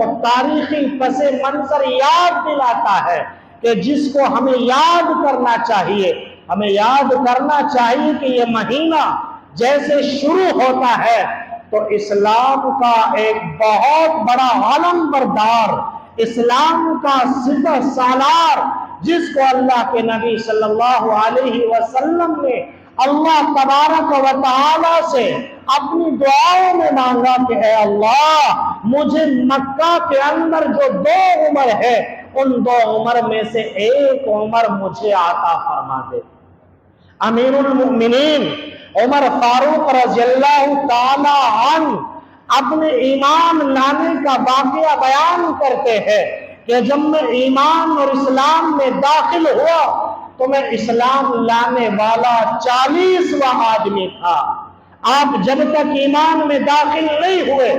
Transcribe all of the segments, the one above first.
وہ تاریخی پس منظر یاد دلاتا ہے کہ جس کو ہمیں یاد کرنا چاہیے. ہمیں یاد کرنا چاہیے کہ یہ مہینہ جیسے شروع ہوتا ہے تو اسلام کا ایک بہت بڑا علم بردار، اسلام کا سپہ سالار، جس کو اللہ کے نبی صلی اللہ علیہ وسلم نے اللہ تبارک و تعالی سے اپنی دعاؤں میں مانگا کہ اے اللہ مجھے مکہ کے اندر جو 2 عمر ہے ان 2 عمر میں سے ایک عمر مجھے عطا فرما دے. امیر المؤمنین عمر فاروق رضی اللہ تعالی عنہ اپنے ایمان لانے کا واقعہ بیان کرتے ہیں کہ جب میں ایمان اور اسلام میں داخل ہوا تو میں اسلام لانے والا 40واں آدمی تھا. آپ جب تک ایمان میں داخل نہیں ہوئے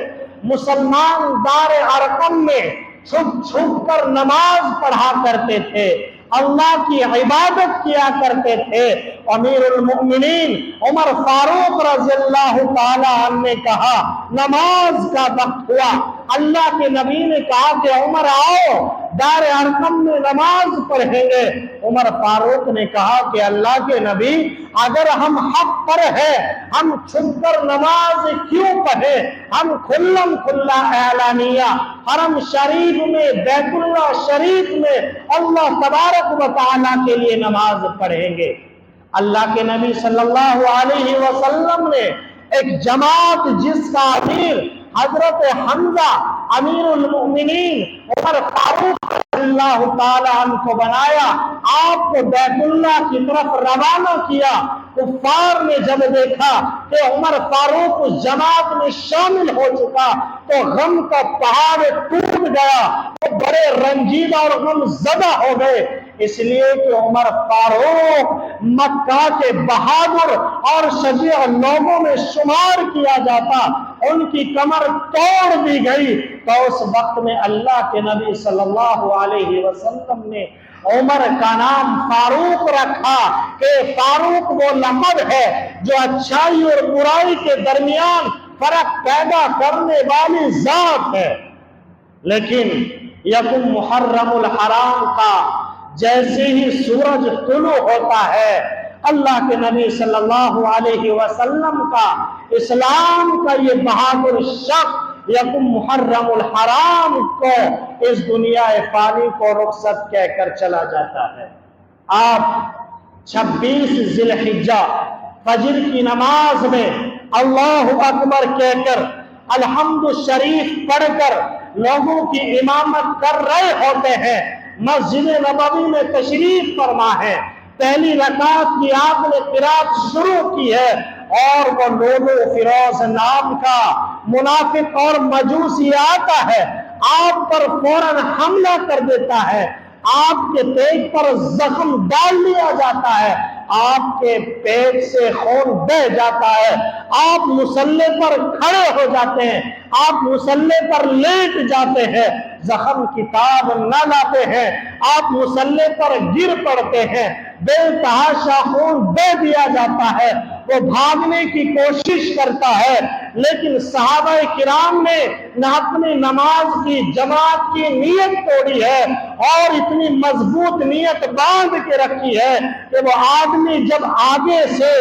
مسلمان دار ارقم میں چھپ چھپ کر نماز پڑھا کرتے تھے، اللہ کی عبادت کیا کرتے تھے. امیر المؤمنین عمر فاروق رضی اللہ تعالی عنہ نے کہا نماز کا وقت ہوا. اللہ کے نبی نے کہا کہ عمر آؤ دار ارقم میں نماز پڑھیں گے. عمر فاروق نے کہا کہ اللہ کے نبی اگر ہم حق پر ہیں ہم چھپ کر نماز کیوں پڑھیں؟ ہم کھلم کھلا اعلانیہ حرم شریف میں بیت اللہ شریف میں اللہ تبارک و تعالیٰ کے لیے نماز پڑھیں گے. اللہ کے نبی صلی اللہ علیہ وسلم نے ایک جماعت جس کا امیر حضرت حمزہ امیر المؤمنین عمر فاروق اللہ تعالی عنہ کو بنایا، آپ کو بیت اللہ کی طرف روانہ کیا. کفار نے جب دیکھا کہ عمر فاروق اس جماعت میں شامل ہو چکا تو غم کا پہاڑ ٹوٹ گیا، وہ بڑے رنجیدہ اور غم زدہ ہو گئے. اس لیے کہ عمر فاروق مکہ کے بہادر اور شجاع لوگوں میں شمار کیا جاتا، ان کی کمر توڑ دی گئی. تو اس وقت میں اللہ کے نبی صلی اللہ علیہ وسلم نے عمر کا نام فاروق رکھا کہ فاروق وہ لقب ہے جو اچھائی اور برائی کے درمیان فرق پیدا کرنے والی ذات ہے. لیکن یکم محرم الحرام کا جیسے ہی سورج طلوع ہوتا ہے اللہ کے نبی صلی اللہ علیہ وسلم کا اسلام کا یہ بہادر شخص یکم محرم الحرام کو اس دنیا فانی کو رخصت کہہ کر چلا جاتا ہے. آپ 26 ذی الحجہ فجر کی نماز میں اللہ اکبر کہہ کر الحمد شریف پڑھ کر لوگوں کی امامت کر رہے ہوتے ہیں. مسجد نبوی میں تشریف فرما ہے، پہلی رکعت کی آپ نے قرات شروع کی ہے اور وہ لولو فیروز نام کا منافق اور مجوسی آتا ہے، آپ پر فوراً حملہ کر دیتا ہے، آپ کے پیٹ پر زخم ڈال دیا جاتا ہے، آپ کے پیٹ سے خون بہہ جاتا ہے، آپ مصلی پر کھڑے ہو جاتے ہیں، آپ مصلی پر لیٹ جاتے ہیں، زخم کتاب نہ لاتے ہیں، آپ مصلی پر گر پڑتے ہیں، بے تحاشا خون بہہ دیا جاتا ہے. وہ بھاگنے کی کوشش کرتا ہے لیکن صحابہ کرام نے نہ اپنی نماز کی جماعت کی نیت توڑی ہے اور اتنی مضبوط نیت باندھ کے رکھی ہے کہ وہ آدمی جب آگے سے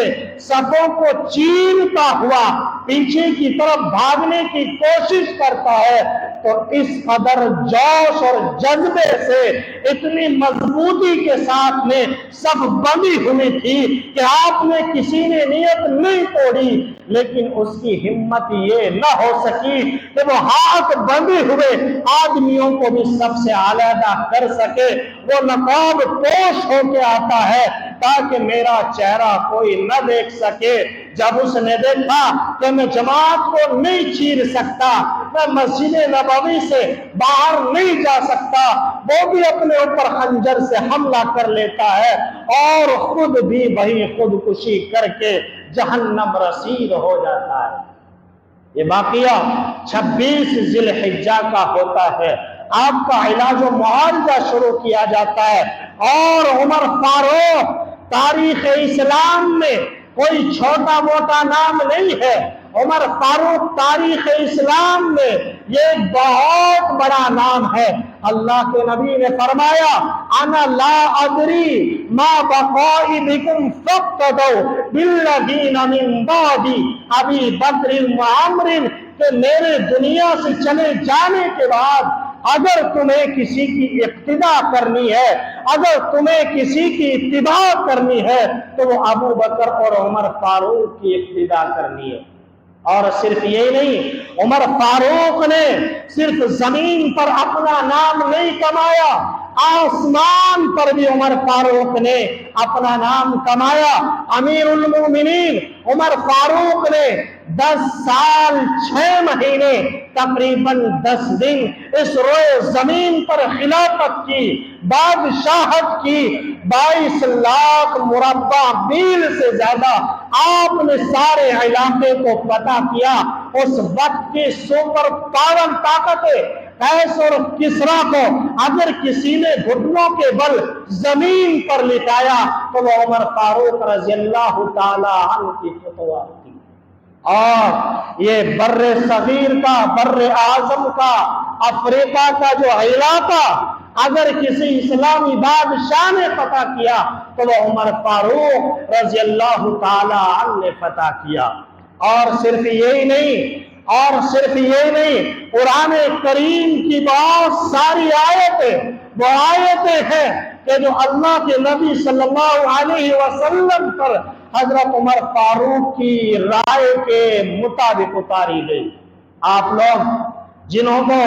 صفوں کو چیرتا ہوا پیچھے کی طرف بھاگنے کی کوشش کرتا ہے تو اس قدر جوش اور جذبے سے اتنی مضبوطی کے ساتھ میں سب بندھی ہوئی تھی کہ آپ نے کسی نے نیت نہیں توڑی لیکن اس کی ہمت یہ نہ ہو سکی کہ وہ ہاتھ بندھے ہوئے آدمیوں کو بھی سب سے علیحدہ کر سکے. وہ نقاب پوش ہو کے آتا ہے تاکہ میرا چہرہ کوئی نہ دیکھ سکے. جب اس نے دیکھا کہ میں جماعت کو نہیں چیر سکتا، میں مسجد نبوی سے باہر نہیں جا سکتا، وہ بھی اپنے اوپر خنجر سے حملہ کر لیتا ہے اور خود بھی وہی خودکشی کر کے جہنم رسید ہو جاتا ہے. یہ واقعہ 26 ذی الحجہ کا ہوتا ہے. آپ کا علاج و معالجہ شروع کیا جاتا ہے اور عمر فاروق تاریخ اسلام میں کوئی چھوٹا موٹا نام نہیں ہے. عمر فاروق تاریخ اسلام میں یہ ایک بہت بڑا نام ہے۔ اللہ کے نبی نے فرمایا انا لا ادری ما بقائی بکم فاقتدوا بالذین من بعدی ابی بکر وعمر، کہ میرے دنیا سے چلے جانے کے بعد اگر تمہیں کسی کی اقتداء کرنی ہے، اگر تمہیں کسی کی اتباع کرنی ہے تو وہ ابو بکر اور عمر فاروق کی اقتداء کرنی ہے۔ اور صرف یہی نہیں، عمر فاروق نے صرف زمین پر اپنا نام نہیں کمایا، آسمان پر بھی عمر فاروق نے اپنا نام کمایا۔ امیر المومنین عمر فاروق نے 10 سال 6 مہینے تقریباً 10 دن اس روئے زمین پر خلافت کی، بادشاہت کی۔ 22 لاکھ مربع میل سے زیادہ آپ نے سارے علاقے کو فتح کیا۔ اس وقت کی سپر پاور طاقت قیصر اور کسریٰ کو اگر کسی نے گھٹنوں کے بل زمین پر لٹایا تو وہ عمر فاروق رضی اللہ تعالی عنہ کی فتویٰ تھی۔ اور یہ بر صغیر کا، بر اعظم کا، افریقہ کا جو علاقہ اگر کسی اسلامی بادشاہ نے فتح کیا تو وہ عمر فاروق رضی اللہ تعالی عنہ نے فتح کیا۔ اور صرف یہی نہیں، قرآن کریم کی بہت ساری آیتیں وہ آیتیں ہیں کہ جو اللہ کے نبی صلی اللہ علیہ وسلم پر حضرت عمر فاروق کی رائے کے مطابق اتاری گئی۔ آپ لوگ جنہوں کو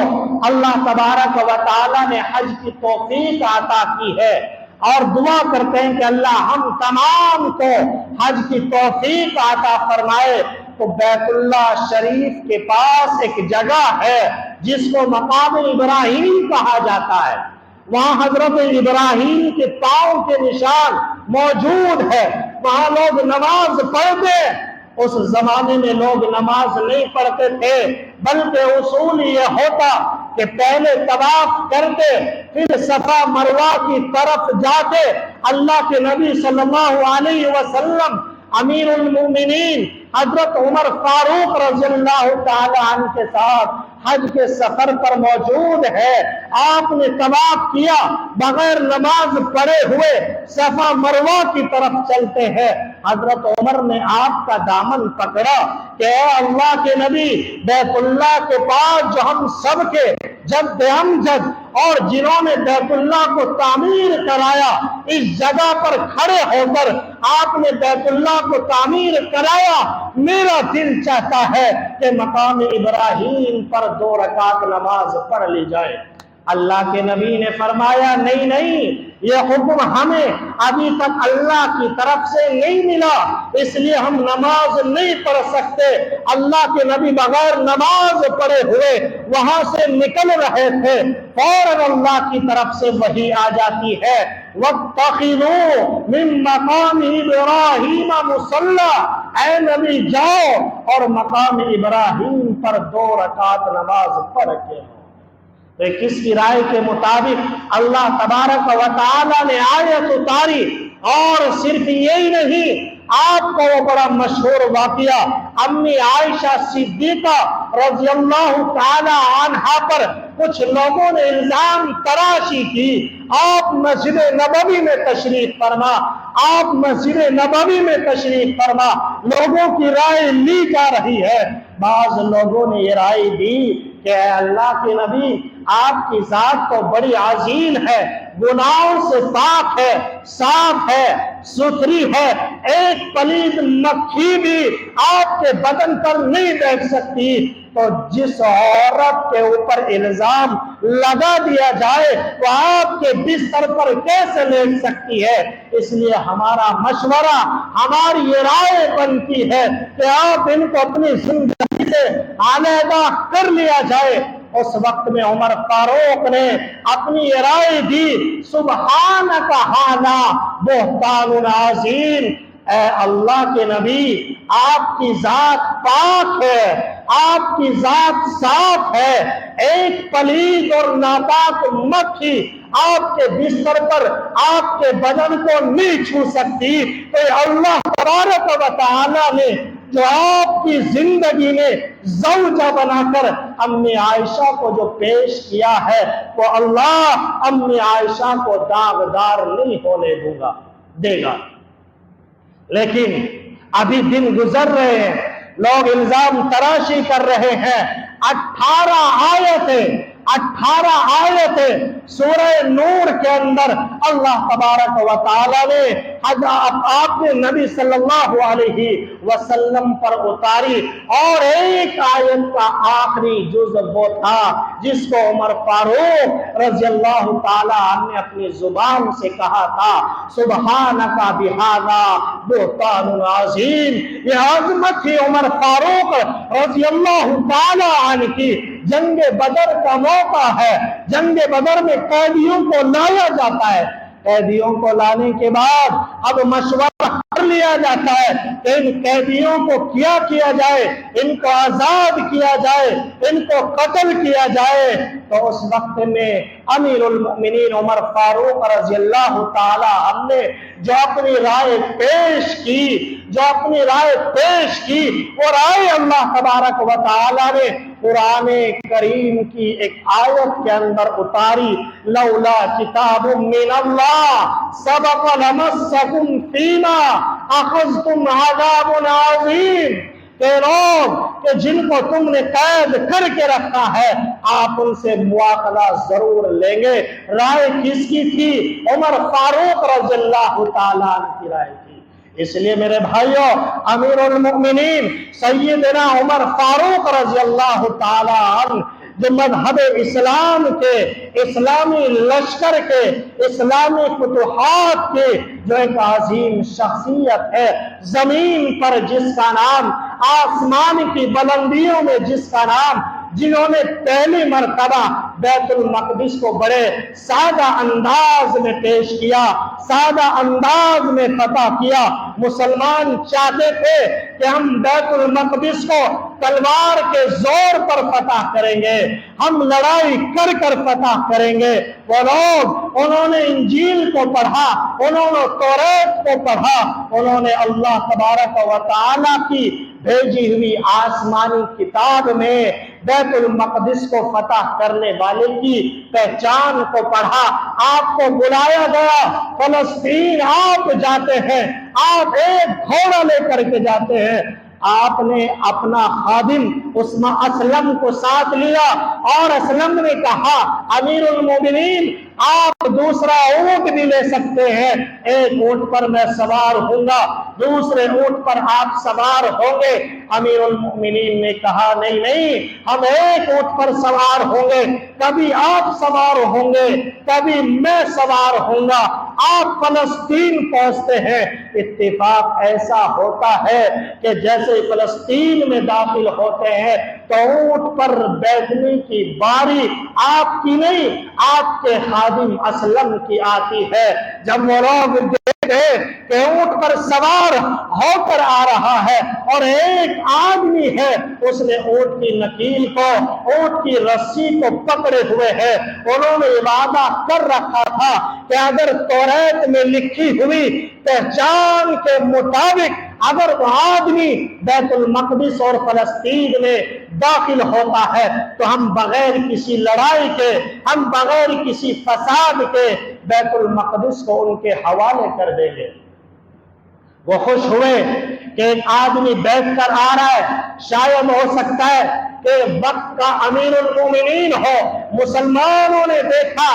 اللہ تبارک و تعالی نے حج کی توفیق عطا کی ہے اور دعا کرتے ہیں کہ اللہ ہم تمام کو حج کی توفیق عطا فرمائے، تو بیت اللہ شریف کے پاس ایک جگہ ہے جس کو مقام ابراہیم کہا جاتا ہے۔ وہاں حضرت ابراہیم کے پاؤں کے نشان موجود ہے، وہاں لوگ نماز پڑھتے۔ اس زمانے میں لوگ نماز نہیں پڑھتے تھے، بلکہ اصول یہ ہوتا کہ پہلے طواف کرتے، پھر صفا مروہ کی طرف جاتے۔ اللہ کے نبی صلی اللہ علیہ وسلم امیر المومنین حضرت عمر فاروق رضی اللہ تعالی عنہ کے ساتھ حج کے سفر پر موجود ہے۔ آپ نے طواف کیا، بغیر نماز پڑھے ہوئے صفا مروہ کی طرف چلتے ہیں۔ حضرت عمر نے آپ کا دامن پکڑا کہ اے اللہ کے نبی، بیت اللہ کے پاس جو ہم سب کے جد امجد اور جنہوں نے بیت اللہ کو تعمیر کرایا، اس جگہ پر کھڑے ہو کر آپ نے بیت اللہ کو تعمیر کرایا، میرا دل چاہتا ہے کہ مقام ابراہیم پر 2 رکعت نماز پڑھ لی جائے۔ اللہ کے نبی نے فرمایا نہیں، یہ حکم ہمیں ابھی تک اللہ کی طرف سے نہیں ملا، اس لیے ہم نماز نہیں پڑھ سکتے۔ اللہ کے نبی بغیر نماز پڑھے ہوئے وہاں سے نکل رہے تھے، فوراً اللہ کی طرف سے وحی آ جاتی ہے وَاتَّخِذُوا مِن مَقَامِ إِبْرَاهِيمَ مُصَلًّى، اے نبی جاؤ اور مقام ابراہیم پر 2 رکعت نماز پڑھ کے ہو۔ تو کس کی رائے کے مطابق اللہ تبارک و تعالی نے آیت اتاری۔ اور صرف یہی نہیں، آپ کو وہ بڑا مشہور واقعہ امی عائشہ صدیقہ رضی اللہ تعالی عنہا پر کچھ لوگوں نے الزام تراشی کی۔ آپ مسجد نبوی میں تشریف فرما، لوگوں کی رائے لی جا رہی ہے۔ بعض لوگوں نے یہ رائے دی کہ اے اللہ کے نبی، آپ کی ذات تو بڑی عظیم ہے، گناہوں سے پاک ہے، صاف ہے، ستھری ہے، ایک پلید مکھی بھی آپ کے بدن پر نہیں بیٹھ سکتی، تو جس عورت کے اوپر الزام لگا دیا جائے وہ آپ کے بستر پر کیسے لیٹ سکتی ہے؟ اس لیے ہمارا مشورہ، ہماری یہ رائے بنتی ہے کہ آپ ان کو اپنی زندگی سے علیحدہ کر لیا جائے۔ اس وقت میں عمر فاروق نے اپنی رائے دی، سبحانک ھذا بہتان عظیم، اے اللہ کے نبی، آپ کی ذات پاک ہے، آپ کی ذات صاف ہے، ایک پلید اور ناپاک مکھی آپ کے بستر پر آپ کے بدن کو نہیں چھو سکتی۔ تو اللہ تبارک و تعالی نے جو آپ کی زندگی میں زوجہ بنا کر امی عائشہ کو جو پیش کیا ہے وہ اللہ امی عائشہ کو داغدار نہیں ہونے دے گا۔ لیکن ابھی دن گزر رہے ہیں، لوگ الزام تراشی کر رہے ہیں۔ 18 آیتیں سورہ نور کے اندر اللہ تبارک و تعالی نے آپ نے نبی صلی اللہ علیہ وسلم پر اتاری، اور ایک آیت کا آخری جز وہ تھا جس کو عمر فاروق رضی اللہ تعالی عنہ نے اپنی زبان سے کہا تھا، سبحانک بہذا بہتان عظیم۔ یہ عظمت تھی عمر فاروق رضی اللہ تعالی عنہ کی۔ جنگ بدر کا موقع ہے، جنگ بدر میں قیدیوں کو لایا جاتا ہے، قیدیوں کو لانے کے بعد اب مشورہ کر لیا جاتا ہے کہ ان قیدیوں کو کیا کیا جائے، ان کو آزاد کیا جائے، ان کو قتل کیا جائے۔ تو اس وقت میں امیر المؤمنین عمر فاروق رضی اللہ تعالی عنہ نے جو اپنی رائے پیش کی وہ رائے اللہ تبارک و تعالی نے قرآن کریم کی ایک آیت کے اندر اتاری، لولا کتاب من اللہ سبق لمسکم فیما اخذتم عذاب عظیم۔ کہ لوگ کہ جن کو تم نے قید کر کے رکھا ہے آپ ان سے مواخذہ ضرور لیں گے۔ رائے کس کی تھی؟ عمر فاروق رضی اللہ تعالیٰ عنہ کی رائے تھی۔ اس لیے میرے بھائیوں، امیر المؤمنین سیدنا عمر فاروق رضی اللہ تعالیٰ عنہ جو مذہب اسلام کے، اسلامی لشکر کے، اسلامی فتوحات کے جو ایک عظیم شخصیت ہے، زمین پر جس کا نام، آسمان کی بلندیوں میں جس کا نام، جنہوں نے پہلی مرتبہ بیت المقدس کو بڑے سادہ انداز میں پیش کیا، سادہ انداز میں فتح کیا۔ مسلمان چاہتے تھے کہ ہم بیت المقدس کو تلوار کے زور پر فتح کریں گے، ہم لڑائی کر کر فتح کریں گے۔ وہ لوگ، انہوں نے انجیل کو پڑھا، انہوں نے توریت کو پڑھا، انہوں نے اللہ تبارک و تعالیٰ کی بھیجی ہوئی آسمانی کتاب میں بیت المقدس کو فتح کرنے والے کی پہچان کو پڑھا۔ آپ کو بلایا گیا، فلسطین آپ جاتے ہیں، آپ ایک گھوڑا لے کر کے جاتے ہیں۔ آپ نے اپنا خادم اسلم کو ساتھ لیا اور اسلم نے کہا، امیر المومنین آپ دوسرا اونٹ بھی لے سکتے ہیں، ایک اونٹ پر میں سوار ہوں گا، دوسرے اونٹ پر آپ سوار ہوں گے۔ امیر المؤمنین نے کہا نہیں، ہم ایک اونٹ پر سوار ہوں گے، کبھی آپ سوار ہوں گے، کبھی میں سوار ہوں گا۔ آپ فلسطین پہنچتے ہیں، اتفاق ایسا ہوتا ہے کہ جیسے فلسطین میں داخل ہوتے ہیں تو اونٹ پر بیٹھنے کی باری آپ کی نہیں، آپ کے خادم اسلم کی آتی ہے۔ جب وہ لوگ کہ اونٹ پر سوار ہو کر آ رہا ہے اور ایک آدمی ہے، اس نے اونٹ کی نکیل کو، اونٹ کی رسی کو پکڑے ہوئے ہے۔ انہوں نے وعدہ کر رکھا تھا کہ اگر توریت میں لکھی ہوئی پہچان کے مطابق اگر وہ آدمی بیت المقدس اور فلسطین میں داخل ہوتا ہے تو ہم بغیر کسی لڑائی کے، ہم بغیر کسی فساد کے بیت المقدس کو ان کے حوالے کر دیں گے۔ وہ خوش ہوئے کہ ایک آدمی بیٹھ کر آ رہا ہے، شاید ہو سکتا ہے کہ وقت کا امیر المومنین ہو۔ مسلمانوں نے دیکھا،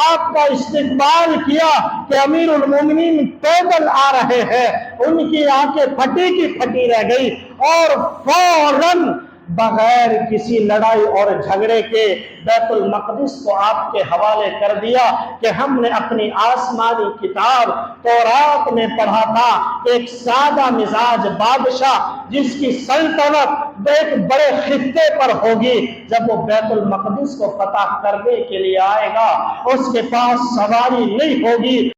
آپ کا استقبال کیا کہ امیر المومنین پیدل آ رہے ہیں، ان کی آنکھیں پھٹی کی پھٹی رہ گئی اور فوراً بغیر کسی لڑائی اور جھگڑے کے بیت المقدس کو آپ کے حوالے کر دیا کہ ہم نے اپنی آسمانی کتاب تورات میں پڑھا تھا کہ ایک سادہ مزاج بادشاہ جس کی سلطنت ایک بڑے خطے پر ہوگی، جب وہ بیت المقدس کو فتح کرنے کے لیے آئے گا اس کے پاس سواری نہیں ہوگی،